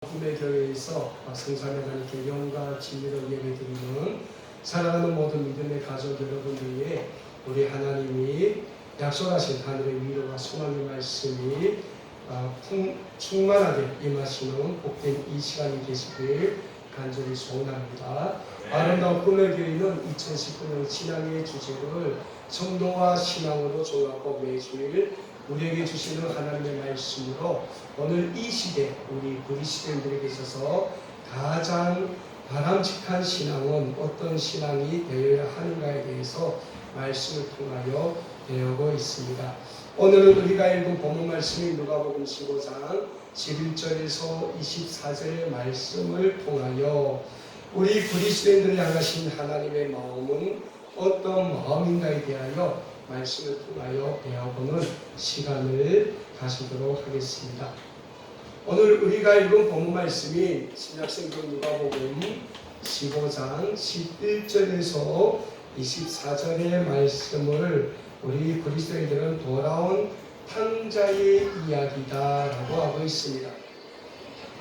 꿈의 교회에서 성삼위 하나님께 영과 진리로 예배드리는 사랑하는 모든 믿음의 가족 여러분들 위해 우리 하나님이 약속하신 하늘의 위로와 소망의 말씀이 충만하게 임하시는 복된 이 시간이 되시길 간절히 소원합니다. 아름다운 꿈의 교회는 2019년 신앙의 주제를 성도와 신앙으로 종합하고 매주일 우리에게 주시는 하나님의 말씀으로 오늘 이 시대 우리 그리스도인들에게 있어서 가장 바람직한 신앙은 어떤 신앙이 되어야 하는가에 대해서 말씀을 통하여 배우고 있습니다. 오늘은 우리가 읽은 본문 말씀이 누가복음 15장 11절에서 24절의 말씀을 통하여 우리 그리스도인들을 향하신 하나님의 마음은 어떤 마음인가에 대하여 말씀을 통하여 배워보는 시간을 가지도록 하겠습니다. 오늘 우리가 읽은 본문 말씀이 신약성경 누가복음 15장 11절에서 24절의 말씀을 우리 그리스도인들은 돌아온 탕자의 이야기다라고 하고 있습니다.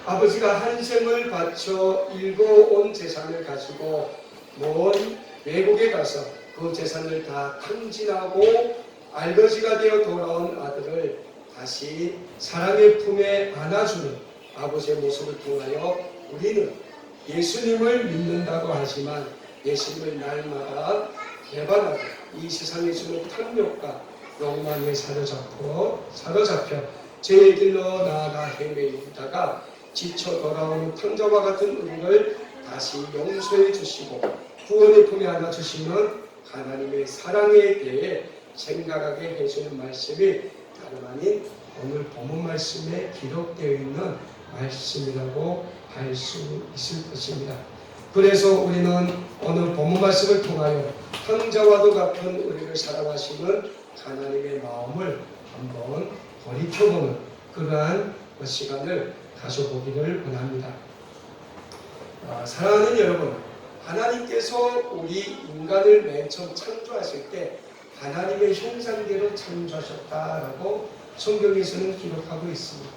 아버지가 한 생을 바쳐 일궈온 재산을 가지고 먼 외국에 가서 그 재산을 다 탕진하고 알거지가 되어 돌아온 아들을 다시 사랑의 품에 안아주는 아버지의 모습을 통하여 우리는 예수님을 믿는다고 하지만 예수님을 날마다 배반하고 이 세상에 주는 탐욕과 욕망에 사로잡혀 죄의 길로 나아가 헤매이다가 지쳐 돌아오는 탕자와 같은 우리를 다시 용서해 주시고 구원의 품에 안아주시는 하나님의 사랑에 대해 생각하게 해주는 말씀이 다름 아닌 오늘 본문 말씀에 기록되어 있는 말씀이라고 할 수 있을 것입니다. 그래서 우리는 오늘 본문 말씀을 통하여 탕자와도 같은 우리를 사랑하시는 하나님의 마음을 한번 돌이켜보는 그러한 시간을 가져보기를 원합니다. 사랑하는 여러분, 하나님께서 우리 인간을 맨 처음 창조하실 때 하나님의 형상대로 창조하셨다라고 성경에서는 기록하고 있습니다.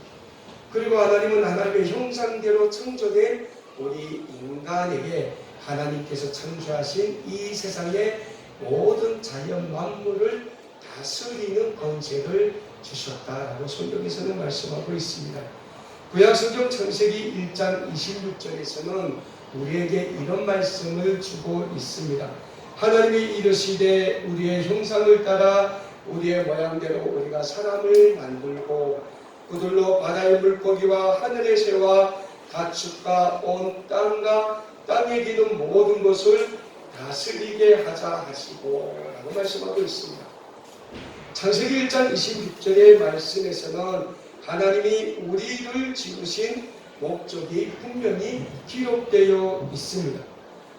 그리고 하나님은 하나님의 형상대로 창조된 우리 인간에게 하나님께서 창조하신 이 세상의 모든 자연 만물을 다스리는 권세를 주셨다라고 성경에서는 말씀하고 있습니다. 구약성경 창세기 1장 26절에서는 우리에게 이런 말씀을 주고 있습니다. 하나님이 이르시되 우리의 형상을 따라 우리의 모양대로 우리가 사람을 만들고 그들로 바다의 물고기와 하늘의 새와 가축과 온 땅과 땅에 기는 모든 것을 다스리게 하자 하시고 라고 말씀하고 있습니다. 창세기 1장 26절의 말씀에서는 하나님이 우리를 지으신 목적이 분명히 기록되어 있습니다.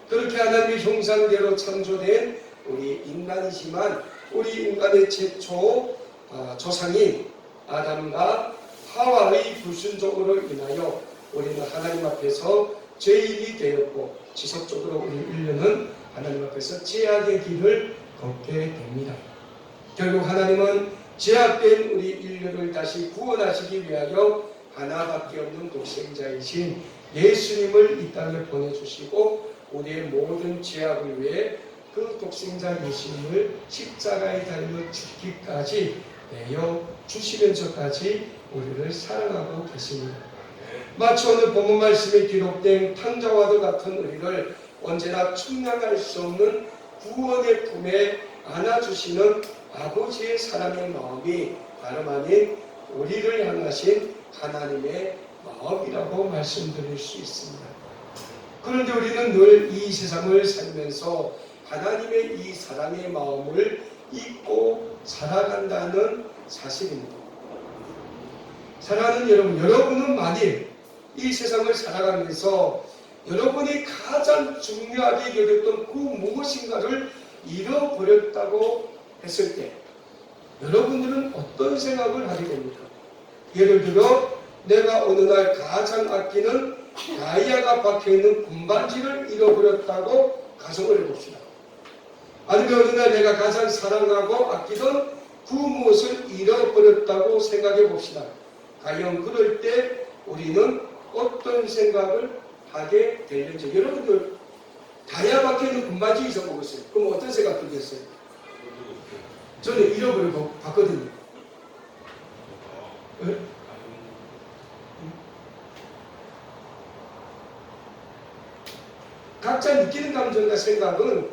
그렇게 하나님의 형상대로 창조된 우리 인간이지만 우리 인간의 최초 조상인 아담과 하와의 불순종으로 인하여 우리는 하나님 앞에서 죄인이 되었고 지속적으로 우리 인류는 하나님 앞에서 죄악의 길을 걷게 됩니다. 결국 하나님은 죄악된 우리 인류를 다시 구원하시기 위하여 하나밖에 없는 독생자이신 예수님을 이 땅에 보내주시고 우리의 모든 죄악을 위해 그 독생자 예수님을 십자가에 달려 죽기까지 내어 주시면서까지 우리를 사랑하고 계십니다. 마치 오늘 본문 말씀에 기록된 탕자와도 같은 우리를 언제나 충량할 수 없는 구원의 품에 안아주시는 아버지의 사랑의 마음이 다름 아닌 우리를 향하신 하나님의 마음이라고 말씀드릴 수 있습니다. 그런데 우리는 늘 이 세상을 살면서 하나님의 이 사랑의 마음을 잊고 살아간다는 사실입니다. 사랑하는 여러분, 여러분은 만일 이 세상을 살아가면서 여러분이 가장 중요하게 여겼던 그 무엇인가를 잃어버렸다고 했을 때 여러분들은 어떤 생각을 하게 됩니까? 예를 들어 내가 어느 날 가장 아끼는 다이아가 박혀있는 금반지를 잃어버렸다고 가정을 해봅시다. 아니면 어느 날 내가 가장 사랑하고 아끼던 그 무엇을 잃어버렸다고 생각해 봅시다. 과연 그럴 때 우리는 어떤 생각을 하게 되는지. 여러분들 다이아 박혀있는 군바지 잊어먹었어요. 그럼 어떤 생각 들겠어요? 저는 잃어버리고 봤거든요. 네? 각자 느끼는 감정과 생각은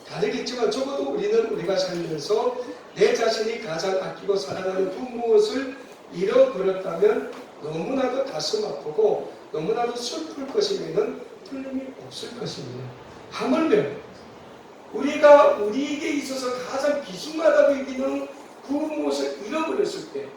다르겠지만 적어도 우리는 우리가 살면서 내 자신이 가장 아끼고 사랑하는 그 무엇을 잃어버렸다면 너무나도 가슴 아프고 너무나도 슬플 것이면 틀림이 없을 것입니다. 하물며 우리가 우리에게 있어서 가장 귀중하다고 여기는 그 무엇을 잃어버렸을 때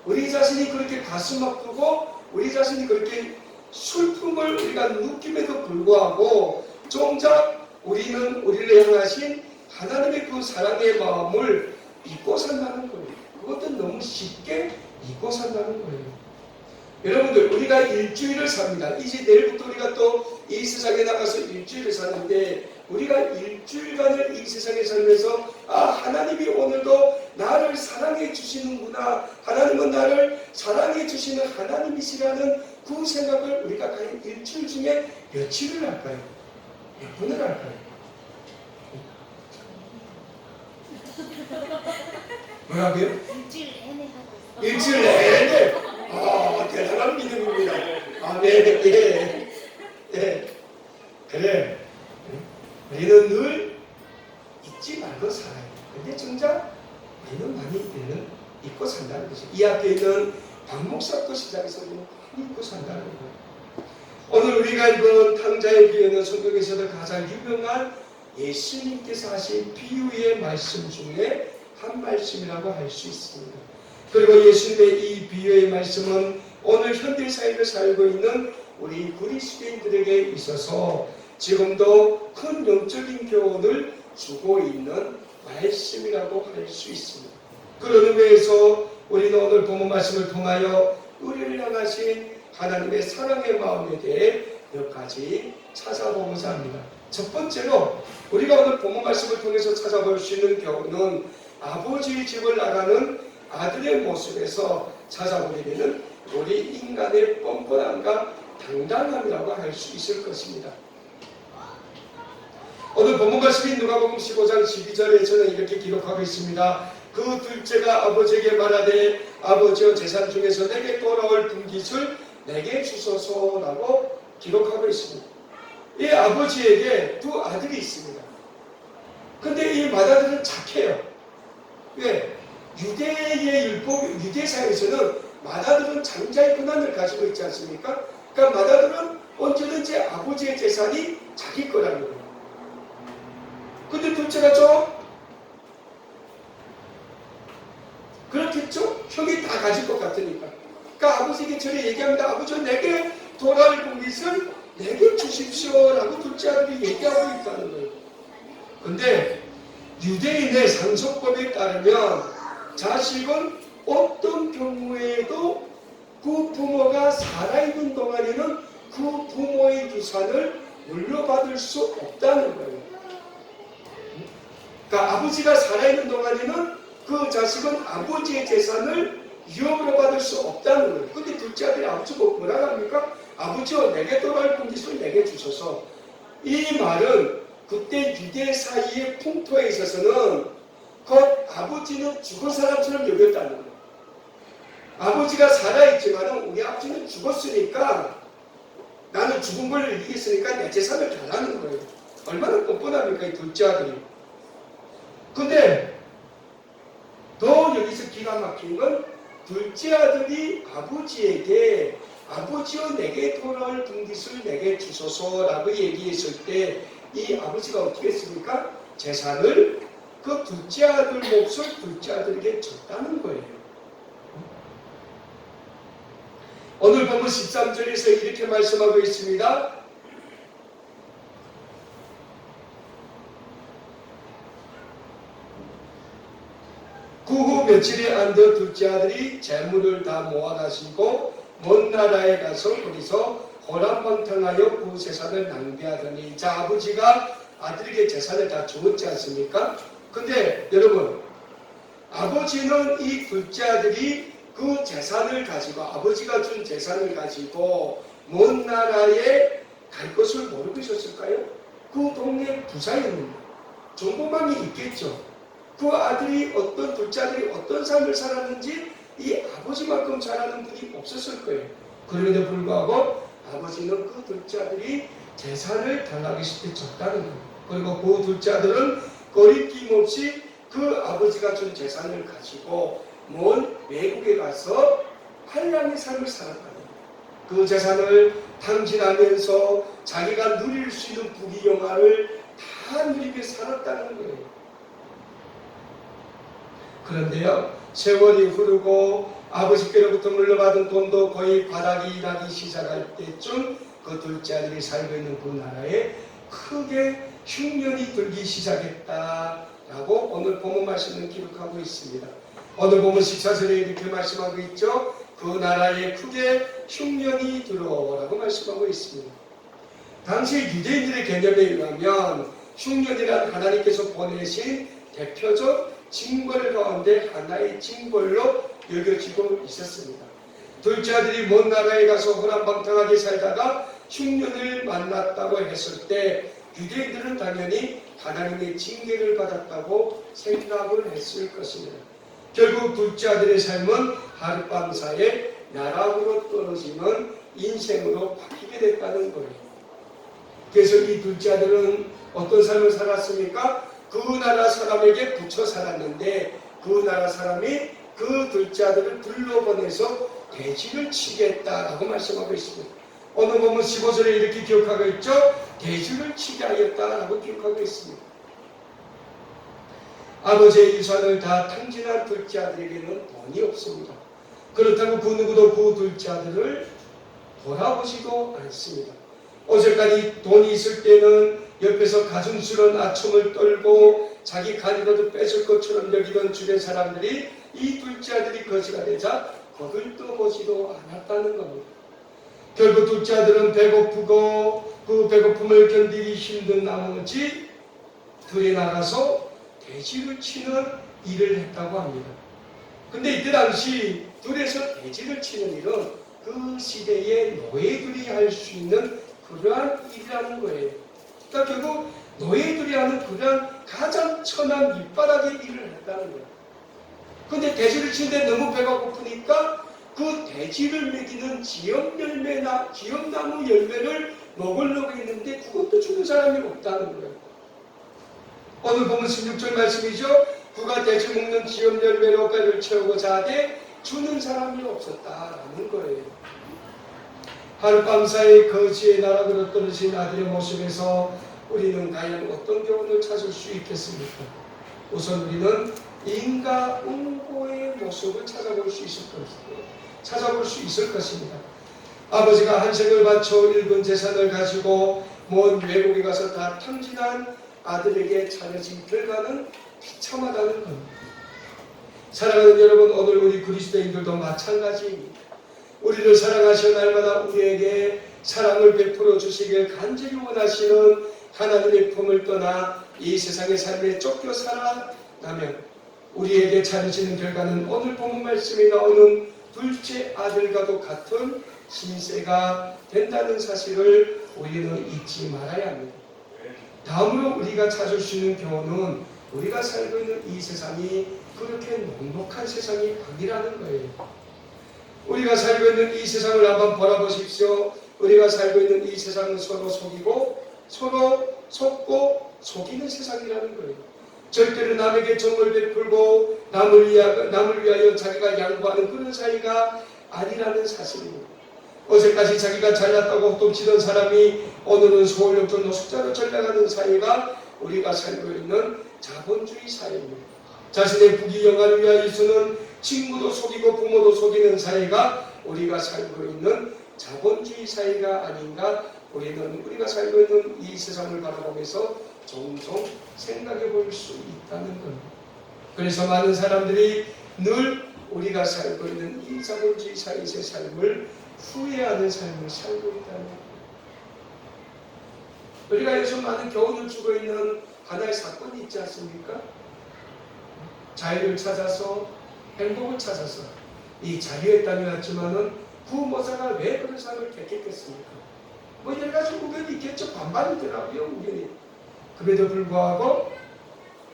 우리 자신이 그렇게 가슴 아프고 우리 자신이 그렇게 슬픔을 우리가 느낌에도 불구하고 정작 우리는 우리를 향하신 하나님의 그 사랑의 마음을 잊고 산다는 거예요. 그것도 너무 쉽게 잊고 산다는 거예요. 여러분들 우리가 일주일을 삽니다. 이제 내일부터 우리가 또 이 세상에 나가서 일주일을 사는데 우리가 일주일간을 이 세상에 살면서 하나님이 오늘도 나를 사랑해 주시는구나. 하나님은 나를 사랑해 주시는 하나님이시라는 그 생각을 우리가 과연 일주일 중에 며칠을 할까요? 몇 분을 할까요? 뭐라고요? 일주일 내내 하고 있어. 일주일 내내? 대단한 믿음입니다. 네. 그래. 우리는 늘 잊지 말고 살아요. 근데 정작 우리는 많이 잊고 산다는 것이죠. 이 앞에 있는 박목사부터 시작해서 우리는 잊고 산다는 거예요. 오늘 우리가 읽은 탕자의 비유는 성경에서도 가장 유명한 예수님께서 하신 비유의 말씀 중에 한 말씀이라고 할 수 있습니다. 그리고 예수님의 이 비유의 말씀은 오늘 현대사회를 살고 있는 우리 그리스도인들에게 있어서 지금도 큰 영적인 교훈을 주고 있는 말씀이라고 할 수 있습니다. 그런 의미에서 우리는 오늘 본문 말씀을 통하여 우리를 향하신 하나님의 사랑의 마음에 대해 몇 가지 찾아보고자 합니다. 첫 번째로 우리가 오늘 본문 말씀을 통해서 찾아볼 수 있는 교훈은 아버지의 집을 나가는 아들의 모습에서 찾아보게 되는 우리 인간의 뻔뻔함과 당당함이라고 할 수 있을 것입니다. 오늘 본문 말씀인 누가복음 15장 12절에 저는 이렇게 기록하고 있습니다. 그 둘째가 아버지에게 말하되 아버지여 재산 중에서 내게 돌아올 분깃을 내게 주소서라고 기록하고 있습니다. 이 아버지에게 두 아들이 있습니다. 근데 이 맏아들은 착해요. 왜? 유대의 율법, 유대사에서는 맏아들은 장자의 권한을 가지고 있지 않습니까? 그러니까 맏아들은 언제든지 아버지의 재산이 자기 거라는 거예요. 근데 둘째가 좀 그렇겠죠? 형이 다 가질 것 같으니까. 그러니까 아버지에게 저를 얘기합니다. 아버지 내게 돌아올 분깃을 내게 주십시오라고 둘째 아들이 얘기하고 있다는 거예요. 근데 유대인의 상속법에 따르면 자식은 어떤 경우에도 그 부모가 살아있는 동안에는 그 부모의 유산을 물려받을 수 없다는 거예요. 그러니까 아버지가 살아있는 동안에는 그 자식은 아버지의 재산을 유업으로 받을 수 없다는 거예요. 근데 둘째 아들이 아버지 뭐라고 합니까? 아버지여 내게 돌아올 분깃을 내게 주셔서. 이 말은 그때 유대 사이의 풍토에 있어서는 그 아버지는 죽은 사람처럼 여겼다는 거예요. 아버지가 살아있지만 우리 아버지는 죽었으니까 나는 죽은 걸 이기겠으니까 내 재산을 달라는 거예요. 얼마나 뻔뻔합니까 이 둘째 아들이. 근데 더 여기서 기가 막힌 건 둘째 아들이 아버지에게 아버지여 내게 돌아올 분깃을 내게 주소서라고 얘기했을 때 이 아버지가 어떻게 했습니까? 재산을 그 둘째 아들 몫을 둘째 아들에게 줬다는 거예요. 오늘 본문 13절에서 이렇게 말씀하고 있습니다. 그 후 며칠이 안 되어 둘째 아들이 재물을 다 모아가시고 먼 나라에 가서 거기서 호란방탕하여 그 재산을 낭비하더니. 자, 아버지가 아들에게 재산을 다 주었지 않습니까? 근데 여러분, 아버지는 이 둘째 아들이 그 재산을 가지고 아버지가 준 재산을 가지고 먼 나라에 갈 것을 모르고 있었을까요? 그 동네 부자였는데 정보망이 있겠죠. 그 아들이 어떤 둘째 아들이 어떤 삶을 살았는지 이 아버지만큼 잘 아는 분이 없었을 거예요. 그럼에도 불구하고 아버지는 그 둘째 아들이 재산을 달라고 했을 때 줬다는 거예요. 그리고 그 둘째 아들은 거리낌 없이 그 아버지가 준 재산을 가지고 먼 외국에 가서 한량의 삶을 살았다는 거예요. 그 재산을 탕진하면서 자기가 누릴 수 있는 부귀영화를 다 누리며 살았다는 거예요. 그런데요, 세월이 흐르고 아버지께로부터 물려받은 돈도 거의 바닥이 나기 시작할 때쯤 그 둘째 아들이 살고 있는 그 나라에 크게 흉년이 들기 시작했다라고 오늘 본문 말씀은 기록하고 있습니다. 오늘 본문 14절에 이렇게 말씀하고 있죠. 그 나라에 크게 흉년이 들어라고 말씀하고 있습니다. 당시 유대인들의 개념에 의하면 흉년이란 하나님께서 보내신 대표적 징벌 가운데 하나의 징벌로 여겨지고 있었습니다. 둘째 아들이 먼 나라에 가서 호랑방탕하게 살다가 흉년을 만났다고 했을 때 유대인들은 당연히 하나님의 징계를 받았다고 생각을 했을 것입니다. 결국 둘째 아들의 삶은 하룻밤 사이에 나락으로 떨어지는 인생으로 바뀌게 됐다는 거예요. 그래서 이 둘째 아들은 어떤 삶을 살았습니까? 그 나라 사람에게 붙여 살았는데 그 나라 사람이 그 둘째 아들을 불러보내서 대지를 치겠다라고 말씀하고 있습니다. 오늘 보면 15절에 이렇게 기록하고 있죠. 대지를 치게 하였다라고 기록하고 있습니다. 아버지의 유산을 다 탕진한 둘째 아들에게는 돈이 없습니다. 그렇다고 그 누구도 그 둘째 아들을 돌아보지도 않습니다. 어제까지 돈이 있을 때는 옆에서 가슴스러운 아첨을 떨고 자기 가리라도 뺏을 것처럼 여기던 주변 사람들이 이 둘째 아들이 거지가 되자 거들떠보지도 않았다는 겁니다. 결국 둘째 아들은 배고프고 그 배고픔을 견디기 힘든 나머지 들에 나가서 돼지를 치는 일을 했다고 합니다. 근데 이때 당시 들에서 돼지를 치는 일은 그 시대의 노예들이 할 수 있는 그러한 일이라는 거예요. 그러니까 결국 노예들이 하는 그러한 가장 천한 밑바닥의 일을 했다는 거예요. 근데 돼지를 치는데 너무 배가 고프니까 그 돼지를 먹이는 기업나무 열매를 먹으려고 했는데 그것도 주는 사람이 없다는 거예요. 오늘 보면 16절 말씀이죠. 그가 돼지 먹는 기업 열매로 배를 채우고자 하되 주는 사람이 없었다라는 거예요. 하룻밤 사이 거지의 나락으로 떨어진 아들의 모습에서 우리는 과연 어떤 교훈을 찾을 수 있겠습니까? 우선 우리는 인과응보의 모습을 찾아볼 수 있을 것입니다. 아버지가 한 생을 바쳐 일군 재산을 가지고 먼 외국에 가서 다 탕진한 아들에게 차려진 결과는 비참하다는 겁니다. 사랑하는 여러분, 오늘 우리 그리스도인들도 마찬가지입니다. 우리를 사랑하시는 날마다 우리에게 사랑을 베풀어 주시길 간절히 원하시는 하나님의 품을 떠나 이 세상의 삶에 쫓겨 살아가면 우리에게 차려지는 결과는 오늘 본문 말씀에 나오는 둘째 아들과도 같은 신세가 된다는 사실을 우리는 잊지 말아야 합니다. 다음으로 우리가 찾을 수 있는 교훈은 우리가 살고 있는 이 세상이 그렇게 녹록한 세상이 아니라는 거예요. 우리가 살고 있는 이 세상을 한번 바라보십시오. 우리가 살고 있는 이 세상은 서로 속이고 서로 속고 속이는 세상이라는 거예요. 절대로 남에게 정을 베풀고 남을 위하여 자기가 양보하는 그런 사이가 아니라는 사실입니다. 어제까지 자기가 잘났다고 호통치던 사람이 오늘은 서울역도 노숙자로 전락하는 사이가 우리가 살고 있는 자본주의 사회입니다. 자신의 부귀영화를 위하여서는 친구도 속이고 부모도 속이는 사회가 우리가 살고 있는 자본주의 사회가 아닌가, 우리는 우리가 살고 있는 이 세상을 바라보면서 종종 생각해 볼 수 있다는 겁니다. 그래서 많은 사람들이 늘 우리가 살고 있는 이 자본주의 사회의 삶을 후회하는 삶을 살고 있다는 겁니다. 우리가 요즘 많은 교훈을 주고 있는 하나의 사건이 있지 않습니까? 자유를 찾아서 행복을 찾아서 이 자유의 땅에 왔지만은 구모사가 왜 그런 삶을 택했겠습니까? 뭐 여러 가지 의견이 있겠죠. 반반이더라고요, 의견이. 그럼에도 불구하고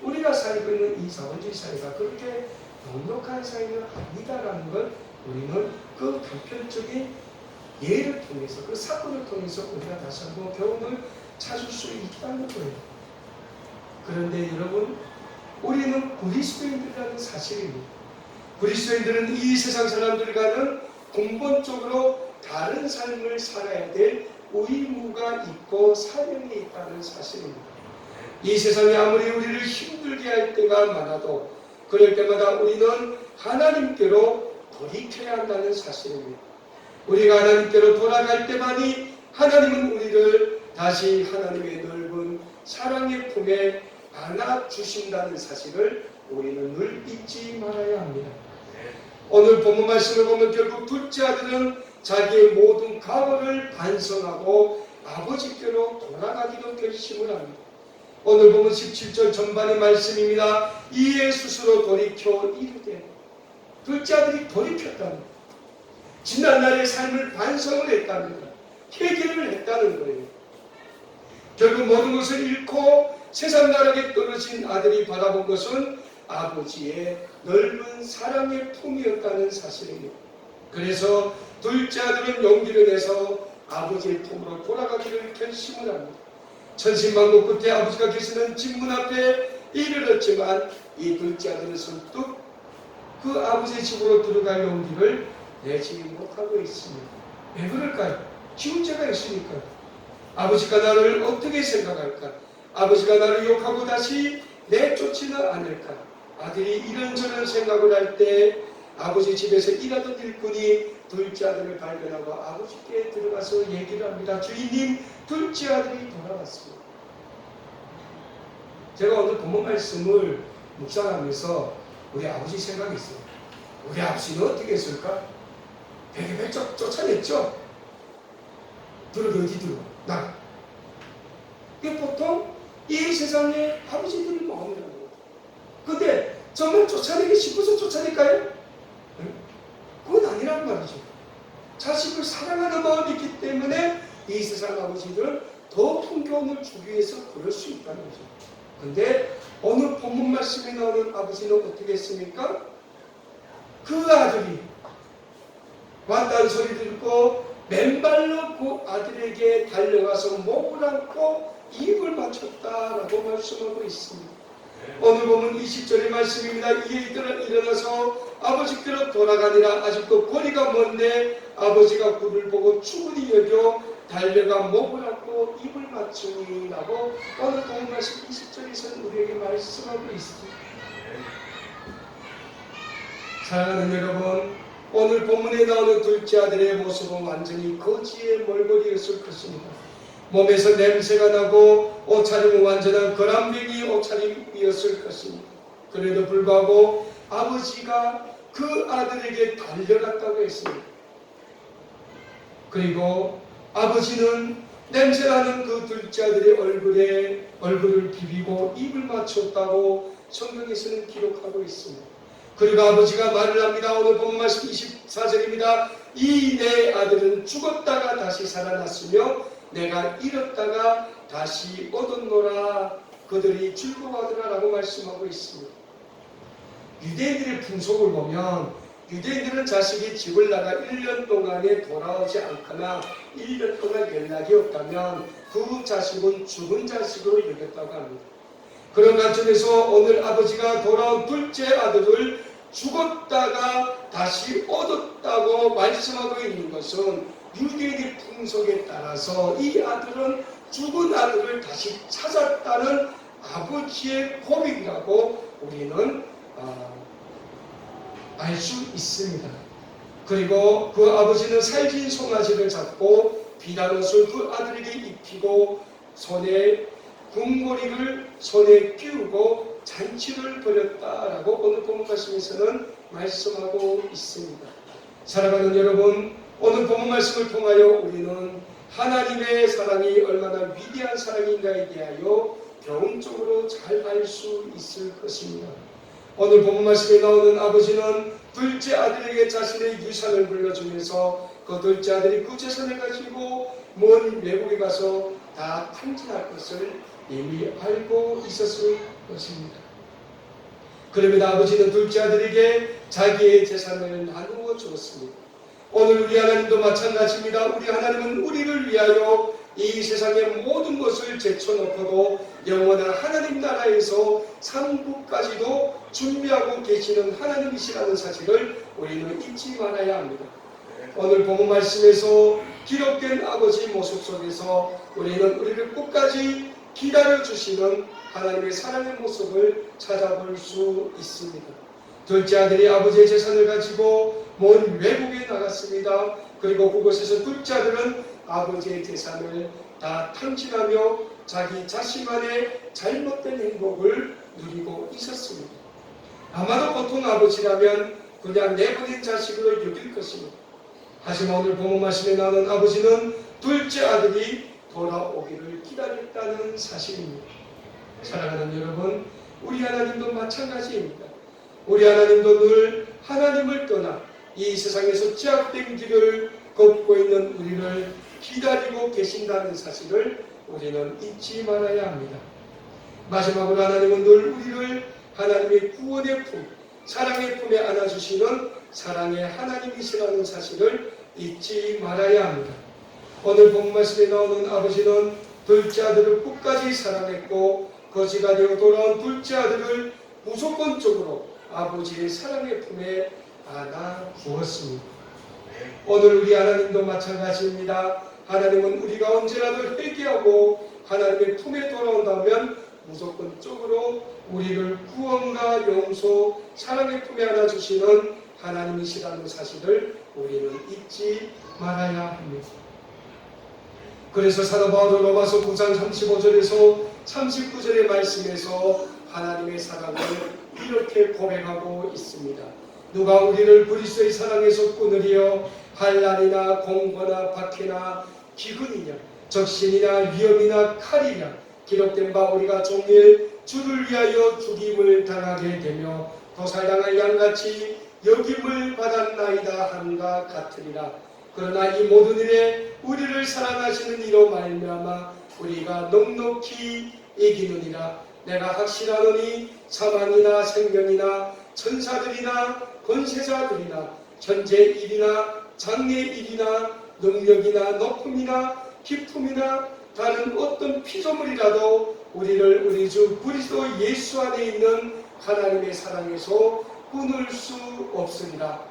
우리가 살고 있는 이 자본주의 사회가 그렇게 넉넉한 사회는 아니다라는 걸 우리는 그 단편적인 예를 통해서, 그 사건을 통해서 우리가 다시 한번 교훈을 찾을 수 있다는 거예요. 그런데 여러분, 우리는 그리스도인들이라는 사실입니다. 그리스도인들은 이 세상 사람들과는 근본적으로 다른 삶을 살아야 될 의무가 있고 사명이 있다는 사실입니다. 이 세상이 아무리 우리를 힘들게 할 때가 많아도 그럴 때마다 우리는 하나님께로 돌이켜야 한다는 사실입니다. 우리가 하나님께로 돌아갈 때만이 하나님은 우리를 다시 하나님의 넓은 사랑의 품에 안아주신다는 사실을 우리는 늘 잊지 말아야 합니다. 오늘 본문 말씀을 보면 결국 둘째 아들은 자기의 모든 과거를 반성하고 아버지께로 돌아가기로 결심을 합니다. 오늘 보면 17절 전반의 말씀입니다. 이에 스스로 돌이켜 이르되, 둘째 아들이 돌이켰다는, 지난날의 삶을 반성을 했다는 것, 회개를 했다는 거예요. 결국 모든 것을 잃고 세상 나락에 떨어진 아들이 바라본 것은 아버지의 넓은 사랑의 품이었다는 사실입니다. 그래서 둘째 아들은 용기를 내서 아버지의 품으로 돌아가기를 결심을 합니다. 천신만고 끝에 아버지가 계시는 집 문 앞에 이르렀지만 이 둘째 아들은 선뜻 그 아버지의 집으로 들어갈 용기를 내지 못하고 있습니다. 왜 그럴까요? 지훈죄가 있으니까. 아버지가 나를 어떻게 생각할까? 아버지가 나를 욕하고 다시 내쫓지는 않을까? 아들이 이런저런 생각을 할 때 아버지 집에서 일하던 일꾼이 둘째 아들을 발견하고 아버지께 들어가서 얘기를 합니다. 주인님, 둘째 아들이 돌아왔습니다. 제가 오늘 본문 말씀을 묵상하면서 우리 아버지 생각이 있어요. 우리 아버지는 어떻게 했을까? 베개벨 쫓아냈죠? 들어, 어디 들어? 나. 이게 보통 이 세상의 아버지들의 마음이라는 거예요. 근데 정말 쫓아내기 싶어서 쫓아낼까요? 그건 아니란 말이죠. 자식을 사랑하는 마음이 있기 때문에 이 세상 아버지들은 더 큰 교훈을 주기 위해서 그럴 수 있다는 거죠. 근데 오늘 본문 말씀에 나오는 아버지는 어떻게 했습니까? 그 아들이 왔다는 소리 듣고 맨발로 그 아들에게 달려가서 목을 안고 입을 맞췄다라고 말씀하고 있습니다. 오늘 보면 20절의 말씀입니다. 이에 일어나서 아버지께로 돌아가니라. 아직도 거리가 먼데 아버지가 그를 보고 충분히 여겨 달려가 목을 안고 입을 맞추니라고 오늘 본문 말씀 20절에서는 우리에게 말씀하고 있습니다. 사랑하는 여러분, 오늘 본문에 나오는 둘째 아들의 모습은 완전히 거지의 몰골이었을 것입니다. 몸에서 냄새가 나고 옷차림은 완전한 거란병이 옷차림이었을 것입니다. 그래도 불구하고 아버지가 그 아들에게 달려갔다고 했습니다. 그리고 아버지는 냄새나는 그 둘째 아들의 얼굴을 비비고 입을 맞췄다고 성경에서는 기록하고 있습니다. 그리고 아버지가 말을 합니다. 오늘 본 말씀 24절입니다. 이 내 아들은 죽었다가 다시 살아났으며 내가 잃었다가 다시 얻었노라. 그들이 즐거워하더라 라고 말씀하고 있습니다. 유대인들의 풍속을 보면 유대인들은 자식이 집을 나가 1년 동안에 돌아오지 않거나 1년 동안 연락이 없다면 그 자식은 죽은 자식으로 여겼다고 합니다. 그런 관점에서 오늘 아버지가 돌아온 둘째 아들을 죽었다가 다시 얻었다고 말씀하고 있는 것은 유대인의 풍속에 따라서 이 아들은 죽은 아들을 다시 찾았다는 아버지의 고백이라고 우리는 알 수 있습니다. 그리고 그 아버지는 살진 송아지를 잡고 비단 옷을 그 아들에게 입히고 손에 궁고리를 손에 끼우고 잔치를 벌였다라고 오늘 본문 말씀에서는 말씀하고 있습니다. 사랑하는 여러분, 오늘 본문 말씀을 통하여 우리는 하나님의 사랑이 얼마나 위대한 사랑인가에 대하여 교훈적으로 잘 알 수 있을 것입니다. 오늘 본문 말씀에 나오는 아버지는 둘째 아들에게 자신의 유산을 물려주면서 그 둘째 아들이 그 재산을 가지고 먼 외국에 가서 다 탕진할 것을 이미 알고 있었을 것입니다. 그러면 아버지는 둘째 아들에게 자기의 재산을 나누어 주었습니다. 오늘 우리 하나님도 마찬가지입니다. 우리 하나님은 우리를 위하여 이 세상의 모든 것을 제쳐놓고도 영원한 하나님 나라에서 상급까지도 준비하고 계시는 하나님이시라는 사실을 우리는 잊지 말아야 합니다. 오늘 본문 말씀에서 기록된 아버지 모습 속에서 우리는 우리를 끝까지 기다려주시는 하나님의 사랑의 모습을 찾아볼 수 있습니다. 둘째 아들이 아버지의 재산을 가지고 먼 외국에 나갔습니다. 그리고 그곳에서 둘째 아들은 아버지의 재산을 다 탕진하며 자기 자신만의 잘못된 행복을 누리고 있었습니다. 아마도 보통 아버지라면 그냥 내보낸 자식으로 여길 것입니다. 하지만 오늘 본문 말씀에 나오는 아버지는 둘째 아들이 돌아오기를 기다렸다는 사실입니다. 사랑하는 여러분, 우리 하나님도 마찬가지입니다. 우리 하나님도 늘 하나님을 떠나 이 세상에서 제약된 길을 걷고 있는 우리를 기다리고 계신다는 사실을 우리는 잊지 말아야 합니다. 마지막으로 하나님은 늘 우리를 하나님의 구원의 품, 사랑의 품에 안아주시는 사랑의 하나님이시라는 사실을 잊지 말아야 합니다. 오늘 본 말씀에 나오는 아버지는 둘째 아들을 끝까지 사랑했고 거지가 되어 돌아온 둘째 아들을 무조건적으로 아버지의 사랑의 품에 안아 주었습니다. 오늘 우리 하나님도 마찬가지입니다. 하나님은 우리가 언제라도 회개하고 하나님의 품에 돌아온다면 무조건적으로 우리를 구원과 용서, 사랑의 품에 안아주시는 하나님이시라는 사실을 우리는 잊지 말아야 합니다. 그래서 사도 바울은 로마서 9장 35절에서 39절의 말씀에서 하나님의 사랑을 이렇게 고백하고 있습니다. 누가 우리를 그리스도의 사랑에서 끊으리요? 환난이나 공고나 박해나 기근이냐 적신이나 위험이나 칼이냐 기록된 바 우리가 종일 주를 위하여 죽임을 당하게 되며 도살당할 양같이 여김을 받았나이다 함과 같으리라. 그러나 이 모든 일에 우리를 사랑하시는 이로 말미암아 우리가 넉넉히 이기느니라. 내가 확실하노니 사망이나 생명이나 천사들이나 권세자들이나 현재 일이나 장래 일이나 능력이나 높음이나 깊음이나 다른 어떤 피조물이라도 우리를 우리 주 그리스도 예수 안에 있는 하나님의 사랑에서 끊을 수 없으리라.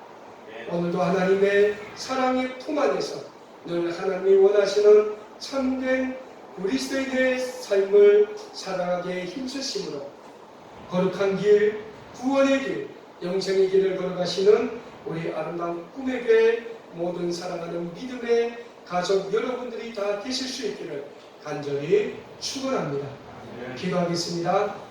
오늘도 하나님의 사랑의 품 안에서 늘 하나님이 원하시는 참된 그리스도인의 삶을 살아가게 힘쓰심으로 거룩한 길, 구원의 길, 영생의 길을 걸어가시는 우리 아름다운 꿈의 교회 모든 사랑하는 믿음의 가족 여러분들이 다 되실 수 있기를 간절히 축원합니다. 기도하겠습니다.